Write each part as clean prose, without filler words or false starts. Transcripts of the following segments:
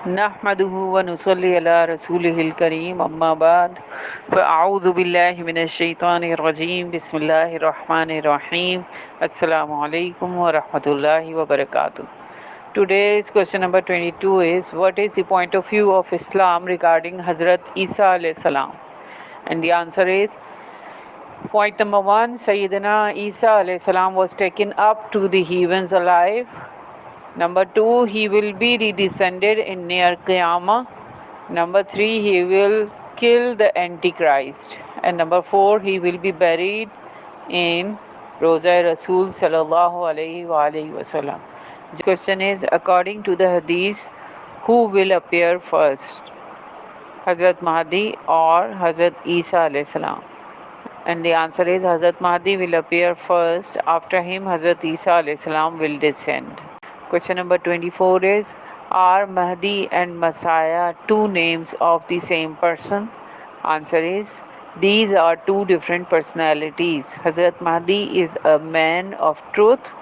नहमदुहु व नुसल्ली अला रसूलिहिल करीम अम्मा बाद फ़अऊज़ु बिल्लाहि मिनश्शैतानिर रजीम बिस्मिल्लाहिर रहमानिर रहीम अस्सलामु अलैकुम व रहमतुल्लाहि व बरकातुहू. Today's question number 22 is, what is the point of view of Islam regarding Hazrat Isa alayhi salam? And the answer is, point number 1, Sayyidina Isa alayhi salam was taken up to the heavens alive. Number 2, he will be redescended in near Qiyamah. Number 3, he will kill the Antichrist. And number 4, he will be buried in Roza Rasul sallallahu alayhi wa alayhi wasallam. The question is, according to the hadith, who will appear first? Hazrat Mahdi or Hazrat Isa alayhi salam? And the answer is, Hazrat Mahdi will appear first. After him, Hazrat Isa alayhi salam will descend. Question number 24 is, are Mahdi and Messiah two names of the same person? Answer is, these are two different personalities. Hazrat Mahdi is a man of truth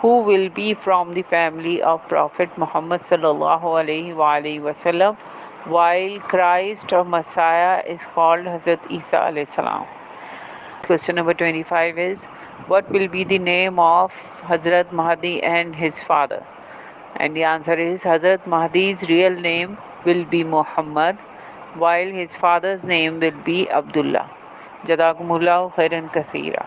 who will be from the family of Prophet Muhammad sallallahu alaihi wasallam, while Christ or Messiah is called Hazrat Isa alayhi salam. Question number 25 is, what will be the name of Hazrat Mahdi and his father? And the answer is, Hazrat Mahdi's real name will be Muhammad, while his father's name will be Abdullah. Jazakumullahu khairan kaseera.